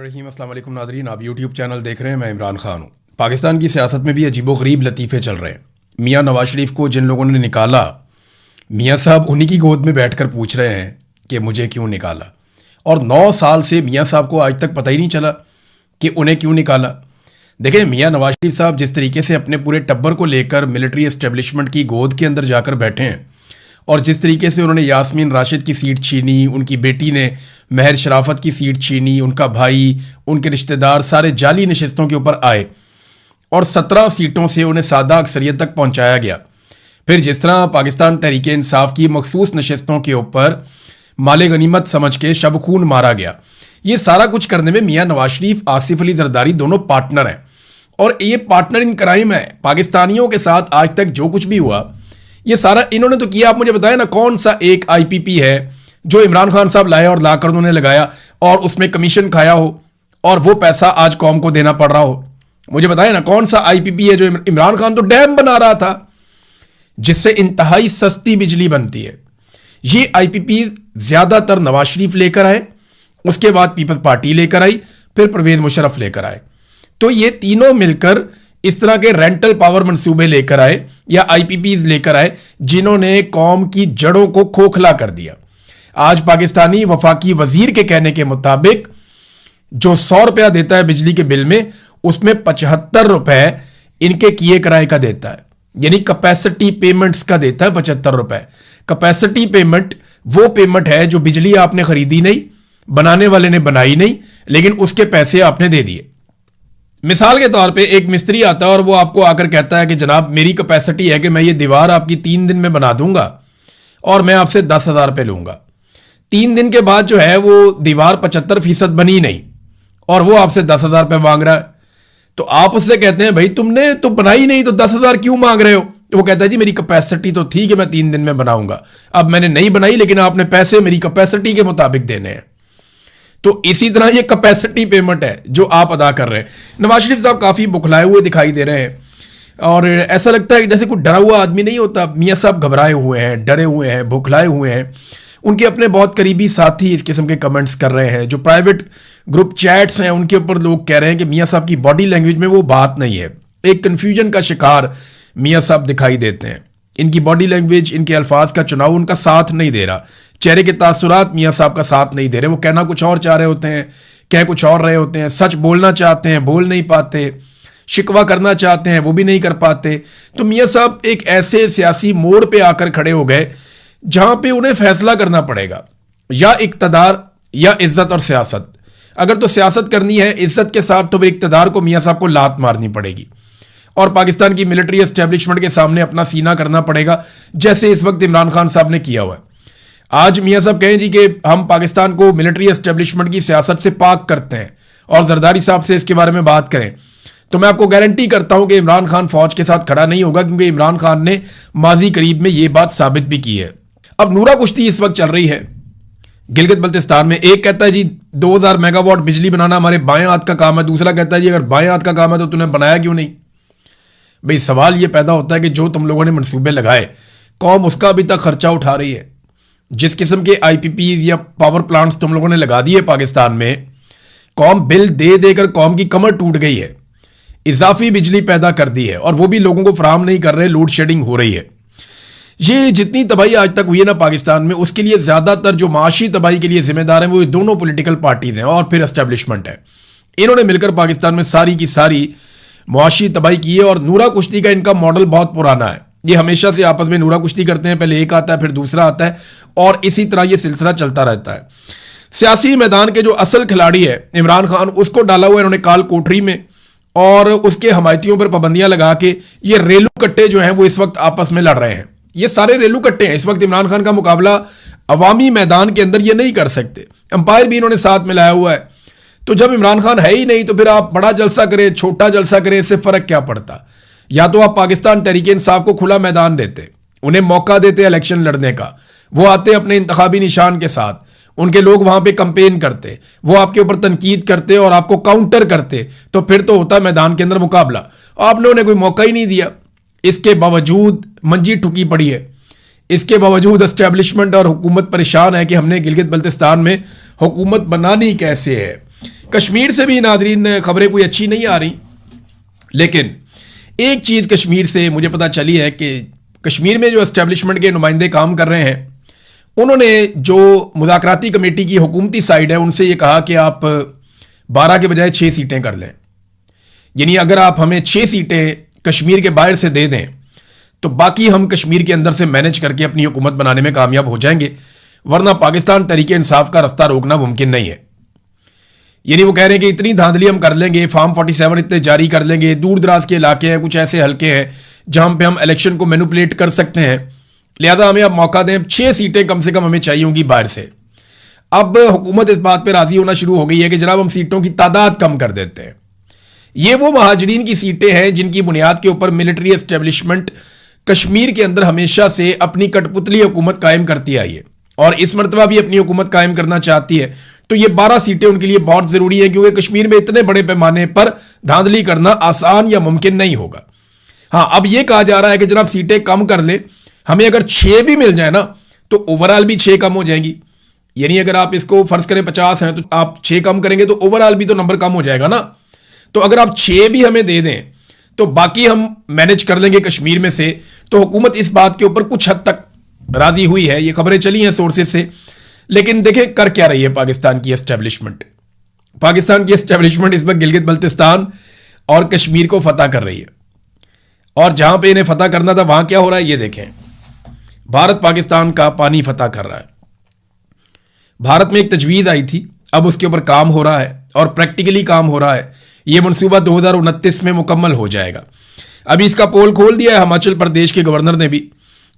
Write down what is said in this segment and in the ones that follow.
रहीम अस्सलाम वालेकुम नादरीन, आप यूट्यूब चैनल देख रहे हैं। मैं इमरान खान हूँ। पाकिस्तान की सियासत में भी अजीबोगरीब लतीफ़े चल रहे हैं। मियाँ नवाज शरीफ को जिन लोगों ने निकाला, मियाँ साहब उन्हीं की गोद में बैठकर पूछ रहे हैं कि मुझे क्यों निकाला। और 9 साल से मियाँ साहब को आज तक पता ही नहीं चला कि उन्हें क्यों निकाला। देखें, मियाँ नवाज शरीफ साहब जिस तरीके से अपने पूरे टब्बर को लेकर मिलिट्री एस्टेब्लिशमेंट की गोद के अंदर जाकर बैठे हैं और जिस तरीके से उन्होंने यास्मीन राशिद की सीट छीनी, उनकी बेटी ने महर शराफत की सीट छीनी, उनका भाई, उनके रिश्तेदार सारे जाली नशिस्तों के ऊपर आए और 17 सीटों से उन्हें सादा अक्सरियत तक पहुंचाया गया। फिर जिस तरह पाकिस्तान तहरीक इंसाफ की मखसूस नशिस्तों के ऊपर माले गनीमत समझ के शब खून मारा गया, ये सारा कुछ करने में मियाँ नवाज शरीफ, आसिफ अली जरदारी दोनों पार्टनर हैं और ये पार्टनर इन क्राइम है। पाकिस्तानियों के साथ आज तक जो कुछ भी हुआ ये सारा इन्होंने तो किया। आप मुझे बताएं ना, कौन सा एक आईपीपी है जो इमरान खान साहब लाए और लाकर उन्होंने लगाया और उसमें कमीशन खाया हो और वो पैसा आज कौम को देना पड़ रहा हो? मुझे बताएं ना, कौन सा आईपीपी है जो इमरान खान तो डैम बना रहा था जिससे इंतहाई सस्ती बिजली बनती है। ये आईपीपी ज्यादातर नवाज शरीफ लेकर आए, उसके बाद पीपल्स पार्टी लेकर आई, फिर परवेज मुशर्रफ लेकर आए। तो ये तीनों मिलकर इस तरह के रेंटल पावर मंसूबे लेकर आए या आईपीपीज लेकर आए जिन्होंने कौम की जड़ों को खोखला कर दिया। आज पाकिस्तानी वफाकी वजीर के कहने के मुताबिक जो 100 रुपया देता है बिजली के बिल में, उसमें 75 रुपए इनके किए किराए का देता है, यानी कैपेसिटी पेमेंट्स का देता है 75 रुपए। कैपेसिटी पेमेंट वो पेमेंट है जो बिजली आपने खरीदी नहीं, बनाने वाले ने बनाई नहीं, लेकिन उसके पैसे आपने दे दिए। मिसाल के तौर पे एक मिस्त्री आता है और वो आपको आकर कहता है कि जनाब मेरी कैपेसिटी है कि मैं ये दीवार आपकी 3 दिन में बना दूंगा और मैं आपसे 10,000 रुपये लूंगा। 3 दिन के बाद जो है वो दीवार 75% बनी नहीं और वो आपसे 10,000 रुपये मांग रहा है। तो आप उससे कहते हैं भाई तुमने तो बनाई नहीं तो 10,000 क्यों मांग रहे हो? तो वो कहता है जी मेरी कैपेसिटी तो थी कि मैं 3 दिन में बनाऊंगा, अब मैंने नहीं बनाई लेकिन आपने पैसे मेरी कैपेसिटी के मुताबिक देने हैं। तो इसी तरह ये कैपेसिटी पेमेंट है जो आप अदा कर रहे हैं। नवाज शरीफ साहब काफ़ी बुखलाए हुए दिखाई दे रहे हैं और ऐसा लगता है कि जैसे कोई डरा हुआ आदमी नहीं होता। मियाँ साहब घबराए हुए हैं, डरे हुए हैं, बुखलाए हुए हैं। उनके अपने बहुत करीबी साथी इस किस्म के कमेंट्स कर रहे हैं। जो प्राइवेट ग्रुप चैट्स हैं उनके ऊपर लोग कह रहे हैं कि मियाँ साहब की बॉडी लैंग्वेज में वो बात नहीं है। एक कन्फ्यूजन का शिकार मियाँ साहब दिखाई देते हैं। इनकी बॉडी लैंग्वेज, इनके अल्फाज का चुनाव उनका साथ नहीं दे रहा। चेहरे के तासुरात मियाँ साहब का साथ नहीं दे रहे। वो कहना कुछ और चाह रहे होते हैं, कह कुछ और रहे होते हैं। सच बोलना चाहते हैं, बोल नहीं पाते। शिकवा करना चाहते हैं, वो भी नहीं कर पाते। तो मियाँ साहब एक ऐसे सियासी मोड़ पे आकर खड़े हो गए जहां पे उन्हें फैसला करना पड़ेगा, या इक्तदार या इज्जत और सियासत। अगर तो सियासत करनी है इज्जत के साथ तो फिर इक्तदार को मियाँ साहब को लात मारनी पड़ेगी और पाकिस्तान की मिलिट्री एस्टेब्लिशमेंट के सामने अपना सीना करना पड़ेगा, जैसे इस वक्त इमरान खान साहब ने किया हुआ है। आज मियाँ साहब कहें जी कि हम पाकिस्तान को मिलिट्री एस्टेब्लिशमेंट की सियासत से पाक करते हैं और जरदारी साहब से इसके बारे में बात करें, तो मैं आपको गारंटी करता हूं कि इमरान खान फौज के साथ खड़ा नहीं होगा, क्योंकि इमरान खान ने माजी करीब में यह बात साबित भी की है। अब नूरा कुश्ती इस वक्त चल रही है गिलगित बल्तिस्तान में। एक कहता है जी 2000 मेगावाट बिजली बनाना हमारे बाएं हाथ का काम है, दूसरा कहता है जी अगर बाएं हाथ का काम है तो तूने बनाया क्यों नहीं? भाई सवाल यह पैदा होता है कि जो तुम लोगों ने मंसूबे लगाए, कौम उसका अभी तक खर्चा उठा रही है। जिस किस्म के आईपीपी या पावर प्लांट्स तुम लोगों ने लगा दिए पाकिस्तान में, कौम बिल दे देकर कौम की कमर टूट गई है। इजाफी बिजली पैदा कर दी है और वो भी लोगों को फराहम नहीं कर रहे, लोड शेडिंग हो रही है। ये जितनी तबाही आज तक हुई है ना पाकिस्तान में, उसके लिए ज्यादातर जो माशी तबाही के लिए जिम्मेदार हैं वो दोनों पॉलिटिकल पार्टीज हैं और फिर एस्टेब्लिशमेंट है। इन्होंने मिलकर पाकिस्तान में सारी की सारी मुआशी तबाही की है और नूरा कुश्ती का इनका मॉडल बहुत पुराना है। ये हमेशा से आपस में नूरा कुश्ती करते हैं, पहले एक आता है फिर दूसरा आता है और इसी तरह ये सिलसिला चलता रहता है। सियासी मैदान के जो असल खिलाड़ी है इमरान खान, उसको डाला हुआ इन्होंने काल कोठरी में और उसके हमायतियों पर पाबंदियां लगा के ये रेलू कट्टे जो हैं वो इस वक्त आपस में लड़ रहे हैं। ये सारे रेलू कट्टे हैं। इस वक्त इमरान खान का मुकाबला अवामी मैदान के अंदर ये नहीं कर सकते। अंपायर भी इन्होंने साथ मिलाया हुआ है। तो जब इमरान खान है ही नहीं तो फिर आप बड़ा जलसा करें, छोटा जलसा करें, इससे फर्क क्या पड़ता? या तो आप पाकिस्तान तहरीक इंसाफ को खुला मैदान देते, उन्हें मौका देते इलेक्शन लड़ने का, वो आते अपने इंतखाबी निशान के साथ, उनके लोग वहां पे कंपेन करते, वो आपके ऊपर तनकीद करते और आपको काउंटर करते, तो फिर तो होता मैदान के अंदर मुकाबला। आपने उन्हें कोई मौका ही नहीं दिया। इसके बावजूद मंजी ठुकी पड़ी है। इसके बावजूद एस्टेब्लिशमेंट और हुकूमत परेशान है कि हमने गिलगित बल्तिस्तान में हुकूमत बनानी कैसे है। कश्मीर से भी नादरीन खबरें कोई अच्छी नहीं आ रही, लेकिन एक चीज़ कश्मीर से मुझे पता चली है कि कश्मीर में जो एस्टेब्लिशमेंट के नुमाइंदे काम कर रहे हैं, उन्होंने जो मुज़ाकराती कमेटी की हुकूमती साइड है उनसे ये कहा कि आप 12 के बजाय 6 सीटें कर लें। यानी अगर आप हमें 6 सीटें कश्मीर के बाहर से दे दें तो बाकी हम कश्मीर के अंदर से मैनेज करके अपनी हुकूमत बनाने में कामयाब हो जाएंगे, वरना पाकिस्तान तहरीक इंसाफ का रास्ता रोकना मुमकिन नहीं है। यानी वो कह रहे हैं कि इतनी धांधली हम कर लेंगे, फार्म 47 इतने जारी कर लेंगे, दूर दराज के इलाके हैं, कुछ ऐसे हल्के हैं जहां पे हम इलेक्शन को मैनिपुलेट कर सकते हैं, लिहाजा हमें अब मौका दें, 6 सीटें कम से कम हमें चाहिए होंगी बाहर से। अब हुकूमत इस बात पर राजी होना शुरू हो गई है कि जनाब हम सीटों की तादाद कम कर देते हैं। ये वो महाजरीन की सीटें हैं जिनकी बुनियाद के ऊपर मिलिट्री एस्टेब्लिशमेंट कश्मीर के अंदर हमेशा से अपनी कठपुतली हुकूमत कायम करती आई है और इस मरतबा भी अपनी हुकूमत कायम करना चाहती है। तो ये 12 सीटें उनके लिए बहुत ज़रूरी है, क्योंकि कश्मीर में इतने बड़े पैमाने पर धांधली करना आसान या मुमकिन नहीं होगा। हाँ, अब ये कहा जा रहा है कि जनाब सीटें कम कर ले, हमें अगर 6 भी मिल जाए ना तो ओवरऑल भी 6 कम हो जाएंगी। यानी अगर आप इसको फर्ज करें 50 हैं तो आप 6 कम करेंगे तो ओवरऑल भी तो नंबर कम हो जाएगा ना। तो अगर आप 6 भी हमें दे दें तो बाकी हम मैनेज कर लेंगे कश्मीर में से। तो हुकूमत इस बात के ऊपर कुछ हद तक राजी हुई है, ये खबरें चली हैं सोर्सेज से। लेकिन देखें कर क्या रही है पाकिस्तान की एस्टेब्लिशमेंट। पाकिस्तान की एस्टेब्लिशमेंट इस वक्त गिलगित बल्तिस्तान और कश्मीर को फतह कर रही है, और जहां पे इन्हें फतह करना था वहां क्या हो रहा है ये देखें। भारत पाकिस्तान का पानी फतह कर रहा है। भारत में एक तजवीज़ आई थी, अब उसके ऊपर काम हो रहा है और प्रैक्टिकली काम हो रहा है। ये मनसूबा 2029 में मुकम्मल हो जाएगा। अभी इसका पोल खोल दिया है हिमाचल प्रदेश के गवर्नर ने भी।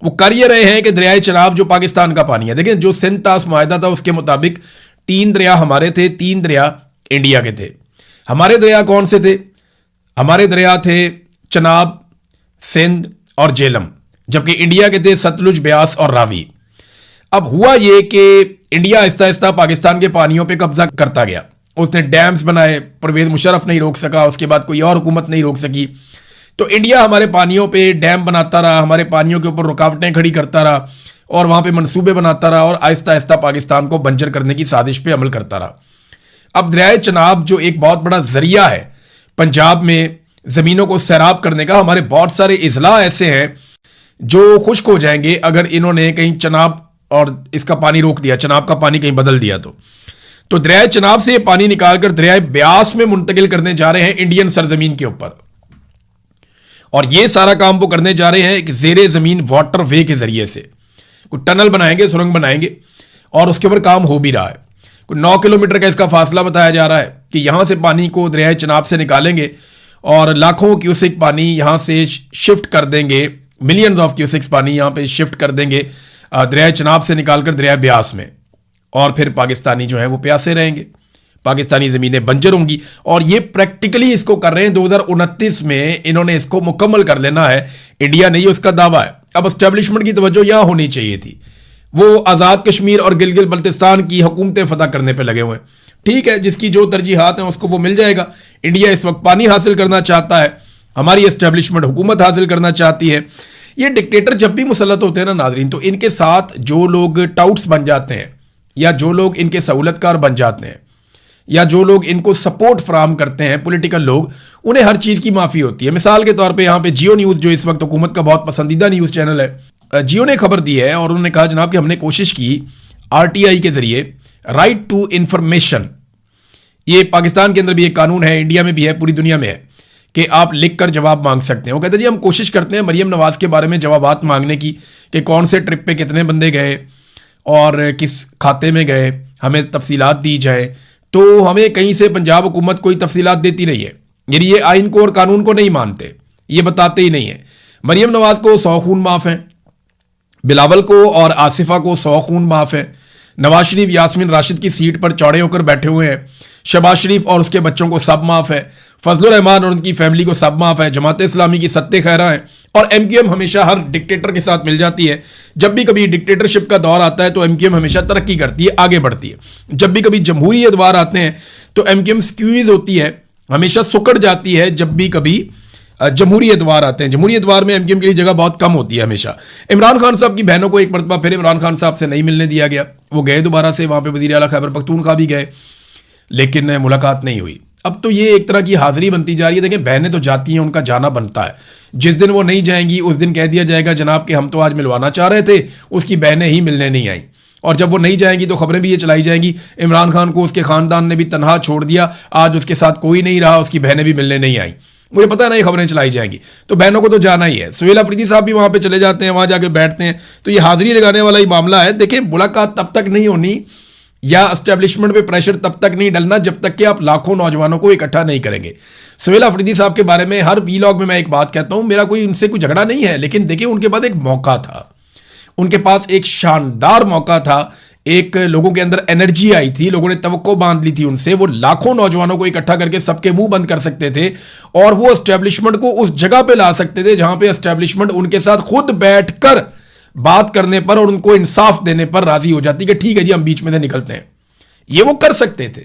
वो कर ये रहे हैं कि दरियाए चनाब जो पाकिस्तान का पानी है, देखें जो सिंध तास मुआहदा था उसके मुताबिक 3 दरिया हमारे थे, 3 दरिया इंडिया के थे। हमारे दरिया कौन से थे? हमारे दरिया थे चनाब, सिंध और जेलम, जबकि इंडिया के थे सतलुज, ब्यास और रावी। अब हुआ ये कि इंडिया आहिस्ता आहिस्ता पाकिस्तान के पानियों पे कब्जा करता गया। उसने डैम्स बनाए, परवेज मुशर्रफ नहीं रोक सका, उसके बाद कोई और हुकूमत नहीं रोक सकी। तो इंडिया हमारे पानियों पे डैम बनाता रहा, हमारे पानियों के ऊपर रुकावटें खड़ी करता रहा और वहाँ पे मंसूबे बनाता रहा और आहिस्ता आहिस्ता पाकिस्तान को बंजर करने की साजिश पे अमल करता रहा। अब दरियाए चनाब जो एक बहुत बड़ा जरिया है पंजाब में ज़मीनों को सैराब करने का, हमारे बहुत सारे इजला ऐसे हैं जो खुश्क हो जाएंगे अगर इन्होंने कहीं चनाब और इसका पानी रोक दिया, चनाब का पानी कहीं बदल दिया। तो दरियाए चनाब से ये पानी निकालकर दरियाए ब्यास में मुंतकिल करने जा रहे हैं इंडियन सरजमीन के ऊपर। और ये सारा काम वो करने जा रहे हैं एक ज़ेरे ज़मीन वाटर वे के ज़रिए से। कोई टनल बनाएंगे, सुरंग बनाएंगे और उसके ऊपर काम हो भी रहा है। कोई 9 किलोमीटर का इसका फासला बताया जा रहा है कि यहाँ से पानी को दरियाए चनाब से निकालेंगे और लाखों क्यूसेक पानी यहाँ से शिफ्ट कर देंगे, मिलियंस ऑफ क्यूसेक्स पानी यहाँ पे शिफ्ट कर देंगे दरियाए चनाब से निकालकर दरिया ब्यास में, और फिर पाकिस्तानी जो है वो प्यासे रहेंगे, पाकिस्तानी ज़मीनें बंजर होंगी। और ये प्रैक्टिकली इसको कर रहे हैं। 2029 में इन्होंने इसको मुकम्मल कर लेना है। इंडिया नहीं, उसका दावा है। अब एस्टेब्लिशमेंट की तवज्जो यहाँ होनी चाहिए थी। वो आज़ाद कश्मीर और गिलगित बल्तिस्तान की हुकूमतें फतह करने पर लगे हुए हैं। ठीक है, जिसकी जो तरजीहात हैं उसको वो मिल जाएगा। इंडिया इस वक्त पानी हासिल करना चाहता है, हमारी एस्टेब्लिशमेंट हुकूमत हासिल करना चाहती है। ये डिक्टेटर जब भी मुसल्लत होते हैं ना नाज़रीन, तो इनके साथ जो लोग टाउट्स बन जाते हैं या जो लोग इनके सहूलतकार बन जाते हैं या जो लोग इनको सपोर्ट फराहम करते हैं, पॉलिटिकल लोग, उन्हें हर चीज़ की माफ़ी होती है। मिसाल के तौर पे यहाँ पे जियो न्यूज़ जो इस वक्त हुकूमत का बहुत पसंदीदा न्यूज़ चैनल है, जियो ने खबर दी है और उन्होंने कहा जनाब कि हमने कोशिश की RTI के ज़रिए राइट टू इंफॉर्मेशन, ये पाकिस्तान के अंदर भी एक कानून है, इंडिया में भी है, पूरी दुनिया में है कि आप लिख कर जवाब मांग सकते हैं। वो कहते हैं जी हम कोशिश करते हैं मरीम नवाज़ के बारे में जवाबात मांगने की कि कौन से ट्रिप पे कितने बंदे गए और किस खाते में गए, हमें तफसीलात दी जाए। तो हमें कहीं से पंजाब हुकूमत कोई तफसीलात देती नहीं है। यानी ये आइन को और कानून को नहीं मानते, ये बताते ही नहीं है। मरीम नवाज़ को 100 खून माफ़ हैं, बिलावल को और आसिफा को 100 खून माफ़ है, नवाज शरीफ यास्मीन राशिद की सीट पर चौड़े होकर बैठे हुए हैं, शहबाज शरीफ और उसके बच्चों को सब माफ़ है, फजलुर रहमान और उनकी फैमिली को सब माफ़ है, जमात इस्लामी की सत्ते खैरा है और MQM हमेशा हर डिक्टेटर के साथ मिल जाती है। जब भी कभी डिक्टेटरशिप का दौर आता है तो MQM हमेशा तरक्की करती है, आगे बढ़ती है। जब भी कभी जमहूरी अदवार आते हैं तो MQM स्क्वीज होती है, हमेशा सुकड़ जाती है। जब भी कभी जमहूरी अदवार आते हैं, जमहूरी अदवार में MQM के लिए जगह बहुत कम होती है हमेशा। इमरान खान साहब की बहनों को एक मरतबा फिर इमरान खान साहब से नहीं मिलने दिया गया, वो गए दोबारा से वहाँ पर वज़ीर आला खैबर पख्तूनख्वा भी गए। लेकिन मुलाकात नहीं हुई। अब तो ये एक तरह की हाजिरी बनती जा रही है। देखें, बहनें तो जाती हैं, उनका जाना बनता है। जिस दिन वो नहीं जाएंगी उस दिन कह दिया जाएगा जनाब कि हम तो आज मिलवाना चाह रहे थे, उसकी बहनें ही मिलने नहीं आई। और जब वो नहीं जाएंगी तो खबरें भी ये चलाई जाएंगी, इमरान खान को उसके खानदान ने भी तनहा छोड़ दिया, आज उसके साथ कोई नहीं रहा, उसकी बहनें भी मिलने नहीं आई। मुझे पता है ना ये खबरें चलाई जाएंगी, तो बहनों को तो जाना ही है। सुहेल अफरीदी साहब भी वहां पे चले जाते हैं, वहां जाके बैठते हैं, तो ये हाजिरी लगाने वाला ही मामला है। देखिए, मुलाकात तब तक नहीं होनी या एस्टेब्लिशमेंट पे प्रेशर तब तक नहीं डलना जब तक कि आप लाखों नौजवानों को इकट्ठा नहीं करेंगे। सुहेल अफरीदी साहब के बारे में हर वीलॉग में मैं एक बात कहता हूं, मेरा कोई उनसे कोई झगड़ा नहीं है, लेकिन देखिए उनके पास एक मौका था, उनके पास एक शानदार मौका था, एक लोगों के अंदर एनर्जी आई थी, लोगों ने तवक्को बांध ली थी उनसे, वो लाखों नौजवानों को इकट्ठा करके सबके मुंह बंद कर सकते थे और वो एस्टेब्लिशमेंट को उस जगह पे ला सकते थे जहां पे एस्टेब्लिशमेंट उनके साथ खुद बैठकर बात करने पर और उनको इंसाफ देने पर राजी हो जाती कि ठीक है जी, हम बीच में से निकलते हैं। ये वो कर सकते थे,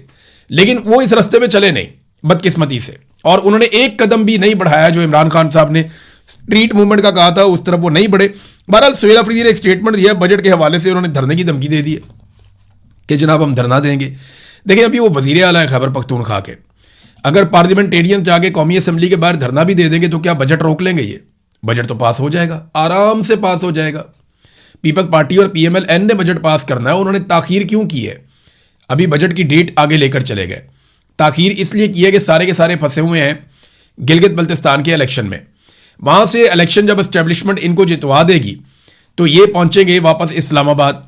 लेकिन वो इस रास्ते पे चले नहीं, बदकिस्मती से, और उन्होंने एक कदम भी नहीं बढ़ाया जो इमरान खान साहब ने स्ट्रीट मूवमेंट का कहा था, उस तरफ वो नहीं बढ़े। बहरहाल सुहेल अफरीदी ने एक स्टेटमेंट दिया बजट के हवाले से, उन्होंने धरने की धमकी दे दी है कि जनाब हम धरना देंगे। देखिए, अभी वो वजीर आला है खैबर पख्तूनख्वा के, अगर पार्लियामेंटेरियन जाके कौमी असम्बली के बाहर धरना भी दे देंगे तो क्या बजट रोक लेंगे? ये बजट तो पास हो जाएगा, आराम से पास हो जाएगा। पीपल्स पार्टी और PMLN ने बजट पास करना है, उन्होंने ताखीर क्यों की है? अभी बजट की डेट आगे लेकर चले गए। ताखीर इसलिए की है कि सारे के सारे फंसे हुए हैं गिलगित बल्तिस्तान के इलेक्शन में। वहां से इलेक्शन जब एस्टेब्लिशमेंट इनको जितवा देगी तो ये पहुंचेंगे वापस इस्लामाबाद,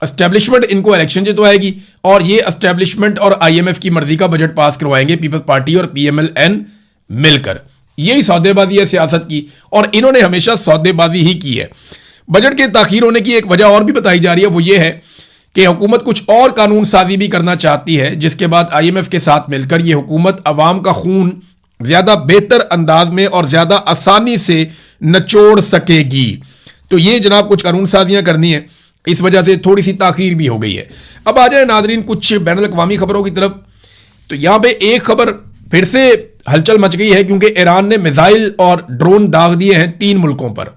एस्टेब्लिशमेंट इनको इलेक्शन जितवाएगी और ये एस्टेब्लिशमेंट और IMF की मर्जी का बजट पास करवाएंगे पीपल्स पार्टी और PMLN मिलकर। यही सौदेबाजी है सियासत की, और इन्होंने हमेशा सौदेबाजी ही की है। बजट के ताखीर होने की एक वजह और भी बताई जा रही है, वो ये है कि हुकूमत कुछ और कानून साजी भी करना चाहती है, जिसके बाद IMF के साथ मिलकर ये हुकूमत अवाम का खून ज्यादा बेहतर अंदाज में और ज्यादा आसानी से नचोड़ सकेगी। तो ये जनाब कुछ कानून साजियां करनी है, इस वजह से थोड़ी सी ताखीर भी हो गई है। अब आ जाए नाजरीन कुछ बैनुल अक़वामी खबरों की तरफ। तो यहां पे एक खबर फिर से हलचल मच गई है, क्योंकि ईरान ने मिसाइल और ड्रोन दाग दिए हैं 3 मुल्कों पर।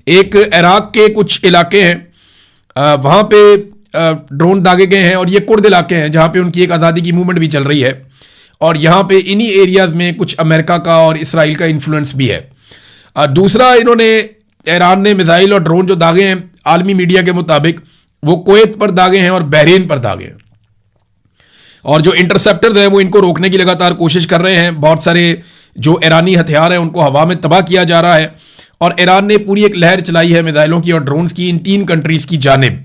एक इराक के कुछ इलाके हैं, वहां पे ड्रोन दागे गए हैं, और ये कुर्द इलाके हैं जहां पे उनकी एक आज़ादी की मूवमेंट भी चल रही है, और यहां पे इन्हीं एरियाज में कुछ अमेरिका का और इसराइल का इन्फ्लुएंस भी है। दूसरा, इन्होंने ईरान ने मिसाइल और ड्रोन जो दागे हैं आलमी मीडिया के मुताबिक वो कुवैत पर दागे हैं और बहरीन पर दागे हैं, और जो इंटरसेप्टर्स हैं वो इनको रोकने की लगातार कोशिश कर रहे हैं। बहुत सारे जो ईरानी हथियार हैं उनको हवा में तबाह किया जा रहा है, और ईरान ने पूरी एक लहर चलाई है मिसाइलों की और ड्रोन्स की इन 3 कंट्रीज की जानिब।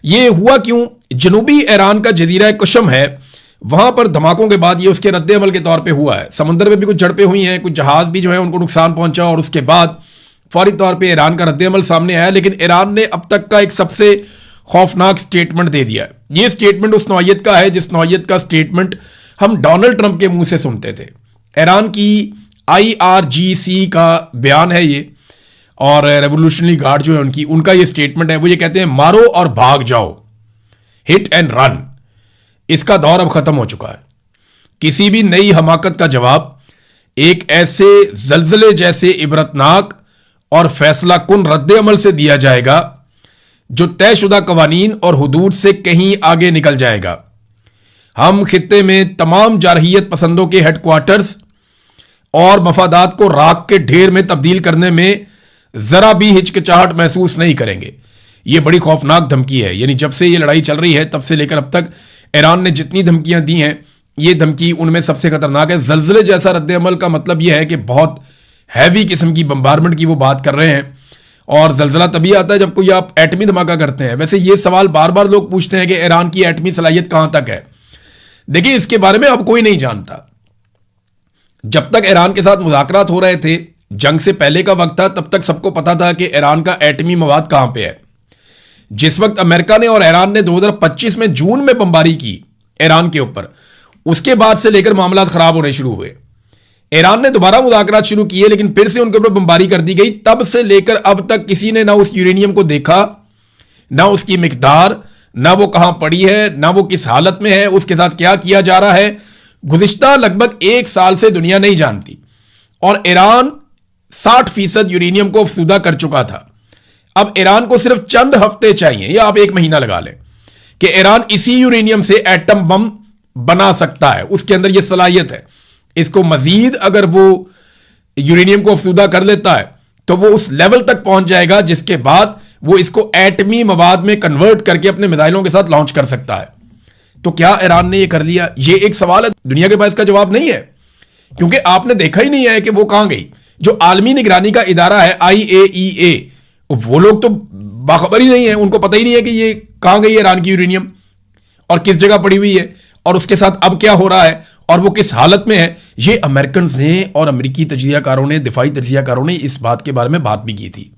ये हुआ क्यों? जनूबी ईरान का जजीरा कशम है, वहां पर धमाकों के बाद ये उसके रद्द अमल के तौर पे हुआ है। समुद्र में भी कुछ झड़पें हुई हैं, कुछ जहाज भी जो है उनको नुकसान पहुंचा, और उसके बाद फौरी तौर पे ईरान का रद्द अमल सामने आया। लेकिन ईरान ने अब तक का एक सबसे खौफनाक स्टेटमेंट दे दिया है। ये स्टेटमेंट उस नौइयत का है जिस नौइयत का स्टेटमेंट हम डोनाल्ड ट्रंप के मुंह से सुनते थे। ईरान की IRGC का बयान है ये, और रेवोल्यूशनरी गार्ड जो है उनका ये स्टेटमेंट है। वो ये कहते हैं मारो और भाग जाओ, हिट एंड रन। इसका दौर अब खत्म हो चुका है। किसी भी नई हमाकत का जवाब एक ऐसे जलजले जैसे इबरतनाक और फैसला कुन रद्द अमल से दिया जाएगा जो तयशुदा कवानीन और हुदूद से कहीं आगे निकल जाएगा। हम खित्ते में तमाम जारहियत पसंदों के हेडक्वार्टर्स और मफादात को राख के ढेर में तब्दील करने में जरा भी हिचकिचाहट महसूस नहीं करेंगे। यह बड़ी खौफनाक धमकी है। यानी जब से यह लड़ाई चल रही है तब से लेकर अब तक ईरान ने जितनी धमकियां दी हैं, यह धमकी उनमें सबसे खतरनाक है। जलजले जैसा रद्द अमल का मतलब यह है कि बहुत हैवी किस्म की बम्बारमेंट की वो बात कर रहे हैं, और जलजला तभी आता है जब कोई आप एटमी धमाका करते हैं। वैसे ये सवाल बार बार लोग पूछते हैं कि ईरान की एटमी सलाहियत कहां तक है। देखिए, इसके बारे में अब कोई नहीं जानता। जब तक ईरान के साथ मुज़ाकरात हो रहे थे, जंग से पहले का वक्त था, तब तक सबको पता था कि ईरान का एटमी मवाद कहां पे है। जिस वक्त अमेरिका ने और ईरान ने 2025 में जून में बमबारी की ईरान के ऊपर, उसके बाद से लेकर मामला खराब होने शुरू हुए। ईरान ने दोबारा मुज़ाकरात शुरू किए, लेकिन फिर से उनके ऊपर बमबारी कर दी गई। तब से लेकर अब तक किसी ने ना उस यूरेनियम को देखा, ना उसकी मिकदार, ना वो कहां पड़ी है, ना वो किस हालत में है, उसके साथ क्या किया जा रहा है। गुज़िश्ता लगभग 1 साल से दुनिया नहीं जानती, और ईरान 60% यूरेनियम को अफसूदा कर चुका था। अब ईरान को सिर्फ चंद हफ्ते चाहिए, या आप 1 महीना लगा लें, कि ईरान इसी यूरेनियम से एटम बम बना सकता है, उसके अंदर यह सलाहियत है। इसको मजीद अगर वो यूरेनियम को अफसूदा कर लेता है तो वो उस लेवल तक पहुंच जाएगा जिसके बाद वो इसको एटमी मवाद में कन्वर्ट करके अपने मिसाइलों के साथ लॉन्च कर सकता है। तो क्या ईरान ने ये कर लिया? ये एक सवाल है, दुनिया के पास इसका जवाब नहीं है, क्योंकि आपने देखा ही नहीं है कि वो कहां गई। जो आलमी निगरानी का इदारा है IAEA, वो लोग तो बाखबर ही नहीं है, उनको पता ही नहीं है कि ये कहां गई है ईरान की यूरेनियम और किस जगह पड़ी हुई है और उसके साथ अब क्या हो रहा है और वो किस हालत में है। ये अमेरिकन ने और अमेरिकी तजियाकारों ने, दिफाई तजियाकारों ने इस बात के बारे में बात भी की थी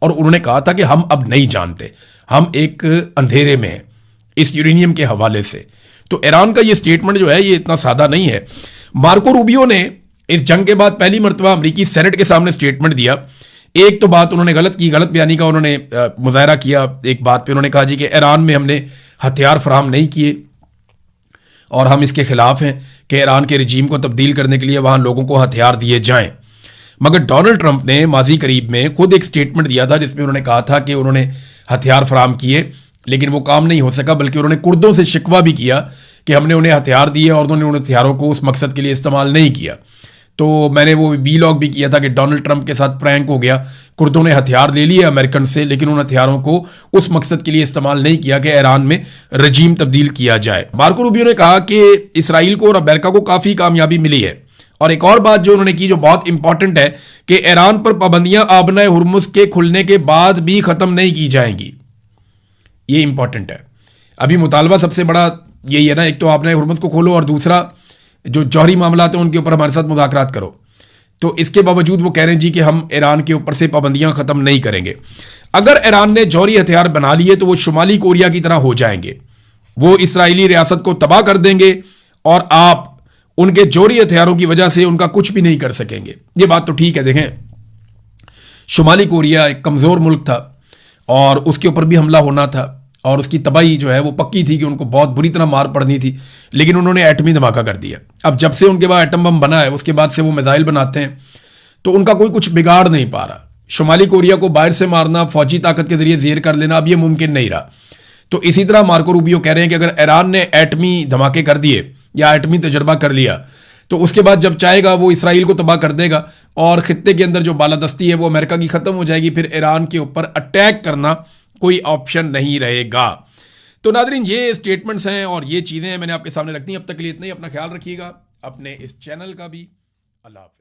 और उन्होंने कहा था कि हम अब नहीं जानते, हम एक अंधेरे में हैं इस यूरेनियम के हवाले से। तो ईरान का ये स्टेटमेंट जो है ये इतना सादा नहीं है। मार्को रूबियो ने इस जंग के बाद पहली मरतबा अमेरिकी सेनेट के सामने स्टेटमेंट दिया। एक तो बात उन्होंने गलत की, गलत बयानी का उन्होंने मुजाहरा किया। एक बात पे उन्होंने कहा जी कि ईरान में हमने हथियार फराहम नहीं किए और हम इसके खिलाफ हैं कि ईरान के रजीम को तब्दील करने के लिए वहाँ लोगों को हथियार दिए जाएं। मगर डोनाल्ड ट्रंप ने माजी करीब में खुद एक स्टेटमेंट दिया था जिसमें उन्होंने कहा था कि उन्होंने हथियार फराहम किए लेकिन वो काम नहीं हो सका, बल्कि उन्होंने कुर्दों से शिकवा भी किया कि हमने उन्हें हथियार दिए और उन्होंने उन हथियारों को उस मकसद के लिए इस्तेमाल नहीं किया। तो मैंने वो वीलॉग भी किया था कि डोनाल्ड ट्रंप के साथ प्रैंक हो गया, कुर्दों ने हथियार ले लिए अमेरिकन से लेकिन उन हथियारों को उस मकसद के लिए इस्तेमाल नहीं किया कि ईरान में रजीम तब्दील किया जाए। मार्को रूबियो ने कहा कि इसराइल को और अमेरिका को काफ़ी कामयाबी मिली है। और एक और बात जो उन्होंने की जो बहुत इंपॉर्टेंट है कि ईरान पर पाबंदियां आबना हुर्मुज के खुलने के बाद भी ख़त्म नहीं की जाएंगी। ये इंपॉर्टेंट है। अभी मुतालबा सबसे बड़ा यही है ना, एक तो आपने हुर्मुज को खोलो और दूसरा जो जौहरी मामला हैं उनके ऊपर हमारे साथ मुज़ाकरात करो। तो इसके बावजूद वो कह रहे हैं जी कि हम ईरान के ऊपर से पाबंदियां ख़त्म नहीं करेंगे। अगर ईरान ने जौहरी हथियार बना लिए तो वो शुमाली कोरिया की तरह हो जाएंगे, वो इसराइली रियासत को तबाह कर देंगे और आप उनके जौहरी हथियारों की वजह से उनका कुछ भी नहीं कर सकेंगे। ये बात तो ठीक है। देखें, शुमाली कोरिया एक कमज़ोर मुल्क था और उसके ऊपर भी हमला होना था और उसकी तबाही जो है वो पक्की थी कि उनको बहुत बुरी तरह मार पड़नी थी, लेकिन उन्होंने एटमी धमाका कर दिया। अब जब से उनके बाद एटम बम बना है उसके बाद से वो मिसाइल बनाते हैं तो उनका कोई कुछ बिगाड़ नहीं पा रहा। शुमाली कोरिया को बाहर से मारना, फौजी ताकत के जरिए ज़ेर कर लेना अब ये मुमकिन नहीं रहा। तो इसी तरह मार्को रूबियो कह रहे हैं कि अगर ईरान ने एटमी धमाके कर दिए या एटमी तजर्बा कर लिया तो उसके बाद जब चाहेगा वो इसराइल को तबाह कर देगा और खित्ते के अंदर जो बालादस्ती है वो अमेरिका की ख़त्म हो जाएगी। फिर ईरान के ऊपर अटैक करना कोई ऑप्शन नहीं रहेगा। तो नाज़रीन, ये स्टेटमेंट्स हैं और ये चीज़ें मैंने आपके सामने रख दी। अब तक के लिए इतना ही। अपना ख्याल रखिएगा, अपने इस चैनल का भी। अल्लाह हाफ़िज़।